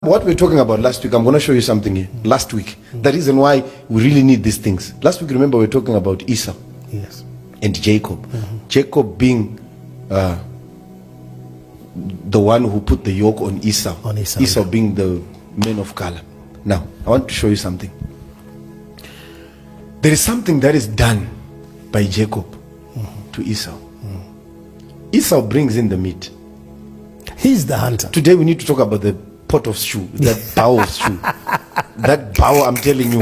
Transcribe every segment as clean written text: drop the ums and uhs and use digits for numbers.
What we're talking about last week, I'm going to show you something here. Last week, the reason why we really need these things. Last week, remember, we were talking about Esau, yes, and Jacob. Jacob being the one who put the yoke on Esau. Esau being the man of color. Now, I want to show you something. There is something that is done by Jacob to Esau. Esau brings in the meat. He's the hunter. Today we need to talk about the pot of stew, that bow of stew. That bow, I'm telling you,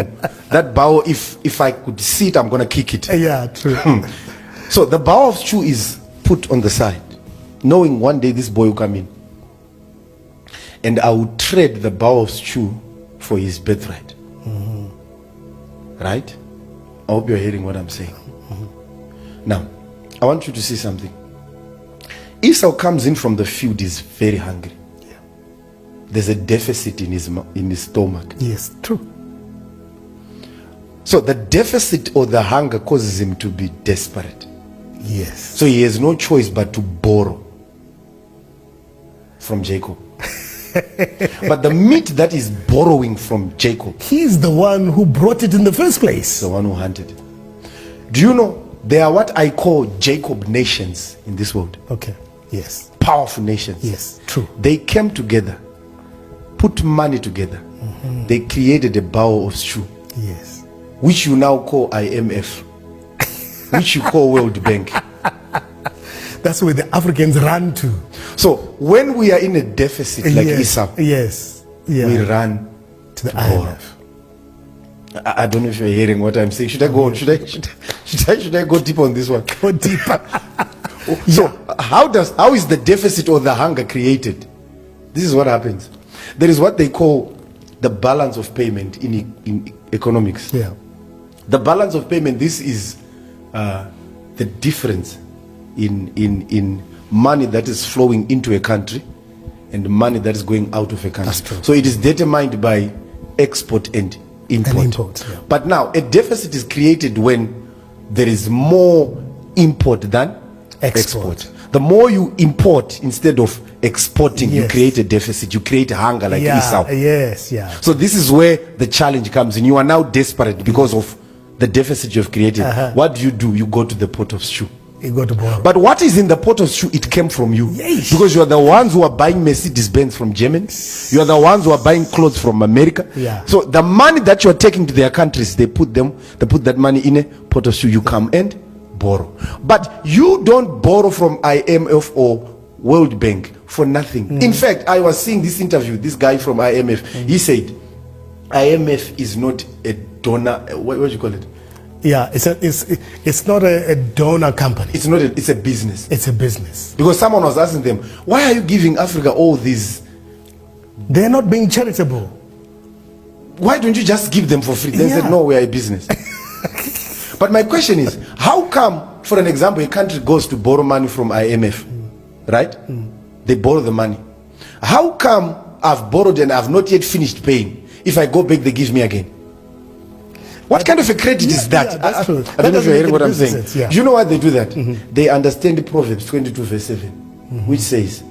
that bow, if I could see it, I'm going to kick it. Yeah, true. So the bow of stew is put on the side, knowing one day this boy will come in. And I will trade the bow of stew for his birthright. Right? I hope you're hearing what I'm saying. Now, I want you to see something. Esau comes in from the field, is very hungry. There's a deficit in his stomach. Yes, true. So the deficit or the hunger causes him to be desperate. Yes. So he has no choice but to borrow from Jacob. But the meat that is borrowing from Jacob, he's the one who brought it in the first place. the one who hunted it. Do you know there are what I call Jacob nations in this world? Okay. Yes. Powerful nations. Yes, true. They came together, put money together. They created a bowl of stew, Yes. which you now call IMF, which you call World Bank. That's where the Africans run to. So when we are in a deficit like yes. Esau, Yes. Yeah. we run to the borrow. IMF. I don't know if you're hearing what I'm saying. Should I go on? Should I go deep on this one? Go deeper. So how is the deficit or the hunger created? This is what happens. There is what they call the balance of payment in economics. Yeah. The balance of payment, this is the difference in money that is flowing into a country and money that is going out of a country. That's true. So it is determined by export and import. Yeah. But now a deficit is created when there is more import than export. The more you import instead of exporting, you Yes. create a deficit, you create a hunger like Yeah. Esau. Yes. Yeah. So this is where the challenge comes in. You are now desperate because of the deficit you've created. What do? You go to the pot of stew. You go to borrow. But what is in the pot of stew? It came from you. Yes. Because you are the ones who are buying Mercedes-Benz from Germany. You are the ones who are buying clothes from America. Yeah. So the money that you are taking to their countries, they put that money in a pot of stew. You come and borrow. But you don't borrow from IMF or World Bank for nothing. In fact, I was seeing this interview, this guy from IMF, he said, IMF is not a donor, what do you call it? Yeah, it's not a donor company. It's not, it's a business. It's a business. Because someone was asking them, why are you giving Africa all these? They're not being charitable. Why don't you just give them for free? They Yeah. said, no, we are a business. But my question is, how come, for an example, a country goes to borrow money from IMF, right? They borrow the money. How come I've borrowed and I've not yet finished paying? If I go back, they give me again. What kind of a credit is that? Yeah, that's true. I don't know if you're hearing what I'm saying. Sense, yeah. Do you know why they do that? They understand the Proverbs 22 verse 7, which says,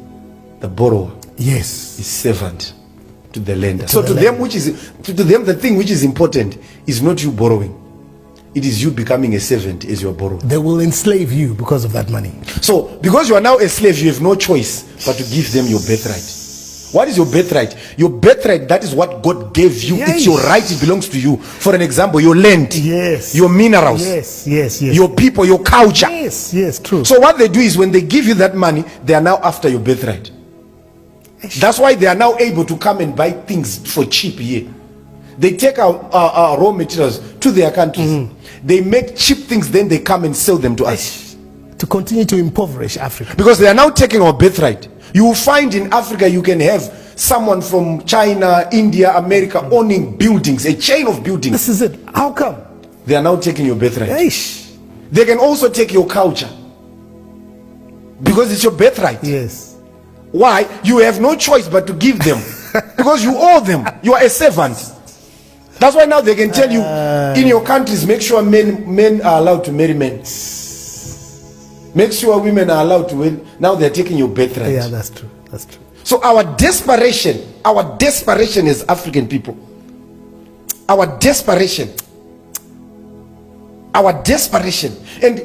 the borrower Yes. is servant to the lender. To So the to them, the thing which is important is not you borrowing. It is you becoming a servant as you are borrowing. They will enslave you because of that money. So because you are now a slave, you have no choice but to give them your birthright. What is your birthright? Your birthright, that is what God gave you. Yes. It's your right, it belongs to you. For an example, your land, Yes. your minerals, Yes. Yes. Yes. your people, your culture. Yes. Yes. True. So what they do is when they give you that money, they are now after your birthright. That's why they are now able to come and buy things for cheap here. They take our raw materials to their countries. They make cheap things, then they come and sell them to us. To continue to impoverish Africa. Because they are now taking our birthright. You will find in Africa, you can have someone from China, India, America owning buildings, a chain of buildings. This is it. How come? They are now taking your birthright. Eish. They can also take your culture. Because it's your birthright. Yes. Why? You have no choice but to give them. Because you owe them. You are a servant. That's why now they can tell you, in your countries, make sure men are allowed to marry men. Make sure women are allowed to win. Now they're taking your birthright. Yeah, that's true. That's true. So our desperation as African people, our desperation, and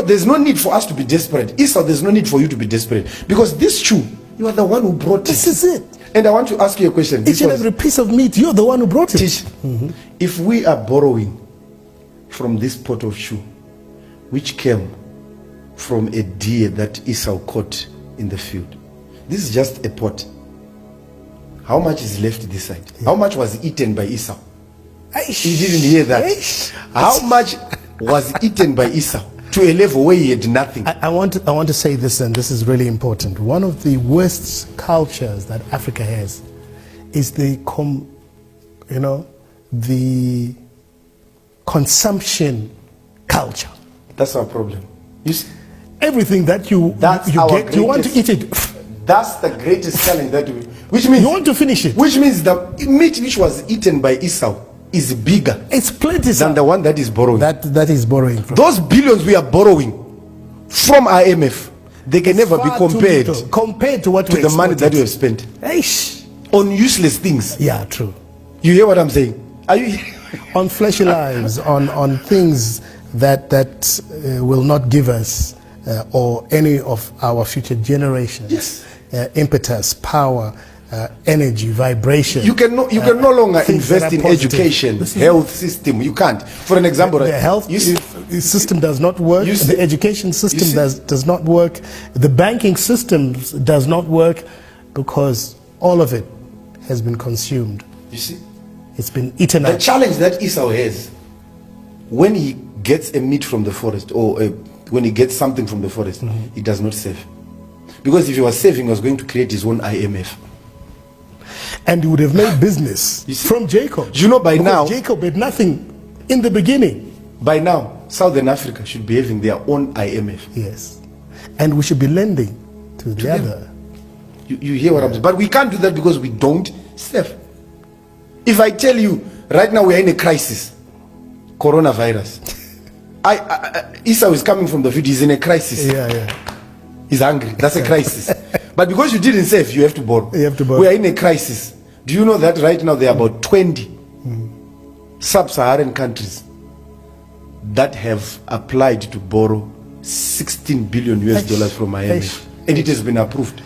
there's no need for us to be desperate. Esau, there's no need for you to be desperate, because this shoe, you are the one who brought This is it. And I want to ask you a question. Each and every piece of meat, you're the one who brought it. If we are borrowing from this pot of shoe, which came from a deer that Esau caught in the field, this is just a pot. How much is left this side? How much was eaten by Esau? You didn't hear that. How much was eaten by Esau to a level where he had nothing? I want to say this, and this is really important. One of the worst cultures that Africa has is the consumption culture. That's our problem. You see, everything that you get, you want to eat it. That's the greatest challenge which means you want to finish it. Which means the meat which was eaten by Esau is bigger. It's plenty than the one that is borrowing. That is borrowing from. Those billions we are borrowing from IMF, they can never be compared to what to the money that we have spent on useless things. Yeah, true. You hear what I'm saying? Are you on fleshy lives, on things that will not give us or any of our future generations impetus, power, energy, vibration. You can no longer invest in education, health system. You can't. For an example, the health system does not work. The education system does not work. The banking system does not work, because all of it has been consumed. You see, it's been eaten up. The challenge that Esau has when he gets a meat from the forest, or when he gets something from the forest, he does not save, because if he was saving, he was going to create his own IMF. And he would have made business from Jacob. You know, by now Jacob had nothing in the beginning. By now, Southern Africa should be having their own IMF. Yes, and we should be lending to the other. You hear what I'm saying? But we can't do that because we don't save. If I tell you right now we are in a crisis, coronavirus, Esau is coming from the field. He's in a crisis. He's hungry. That's a crisis. But because you didn't save, you have to borrow. We are in a crisis. Do you know that right now there are about 20 sub-Saharan countries that have applied to borrow $16 billion from IMF, and it has been approved.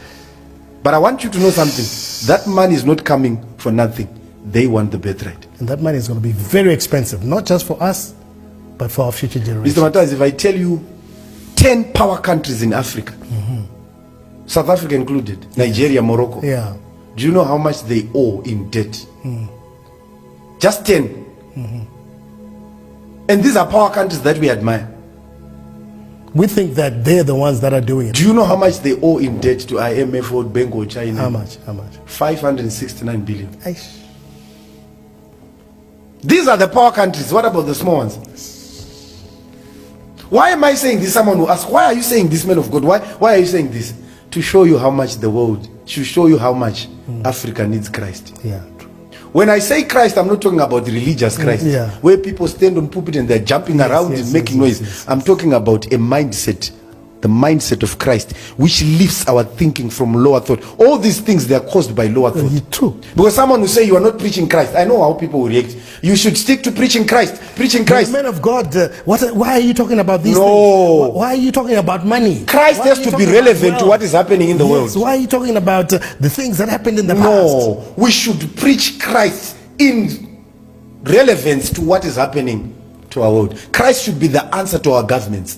But I want you to know something. That money is not coming for nothing. They want the birthright. And that money is going to be very expensive, not just for us, but for our future generations. Mr. Mataz, if I tell you 10 power countries in Africa, South Africa included, Nigeria, Morocco, do you know how much they owe in debt? Just 10. And these are power countries that we admire. We think that they're the ones that are doing it. Do you know how much they owe in debt to IMF, World Bank, or China? How much? 569 billion. These are the power countries. What about the small ones? Why am I saying this? Someone will ask, why are you saying this, man of God? Why are you saying this? To show you how much the world, to show you how much Africa needs Christ. When I say Christ, I'm not talking about religious Christ, where people stand on pulpit and they're jumping around and making noise. I'm talking about a mindset, the mindset of Christ, which lifts our thinking from lower thought. All these things, they are caused by lower thought. True. Because someone will say you are not preaching Christ. I know how people will react. You should stick to preaching Christ. Preaching Christ. Man of God, why are you talking about these things? Why are you talking about money? Christ has to be relevant to what is happening in the world. Why are you talking about the things that happened in the past? No, we should preach Christ in relevance to what is happening to our world. Christ should be the answer to our governments.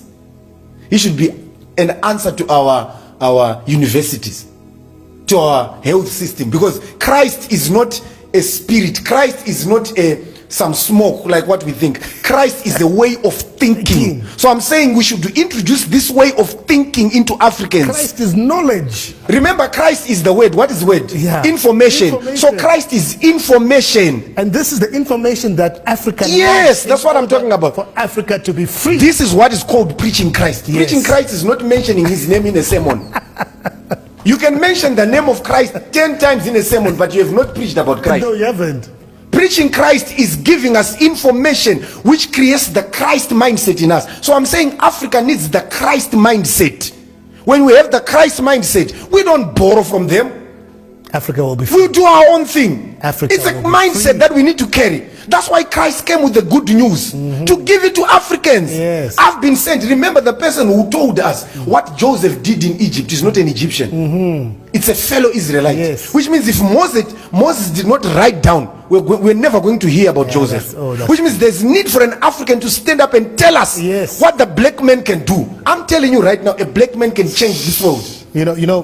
He should be an answer to our universities, to our health system, because Christ is not a spirit. Christ is not some smoke like what we think. Christ is a way of thinking. So I'm saying we should introduce this way of thinking into Africans. Christ is knowledge. Remember, Christ is the word. What is word? Information. So Christ is information. And this is the information that Africa needs. Yes, that's what I'm talking about. For Africa to be free. This is what is called preaching Christ. Preaching Christ is not mentioning his name in a sermon. You can mention the name of Christ 10 times in a sermon, but you have not preached about Christ. No, you haven't. Preaching Christ is giving us information which creates the Christ mindset in us. So I'm saying Africa needs the Christ mindset. When we have the Christ mindset, we don't borrow from them. Africa will be free. We'll do our own thing. Africa It's a will be mindset free. that we need to carry. That's why Christ came with the good news to give it to Africans. Yes. I've been sent. Remember, the person who told us what Joseph did in Egypt is not an Egyptian. It's a fellow Israelite. Yes. Which means if Moses did not write down, we're never going to hear about Joseph. Which means there's need for an African to stand up and tell us Yes. what the black man can do. I'm telling you right now, a black man can change this world. You know,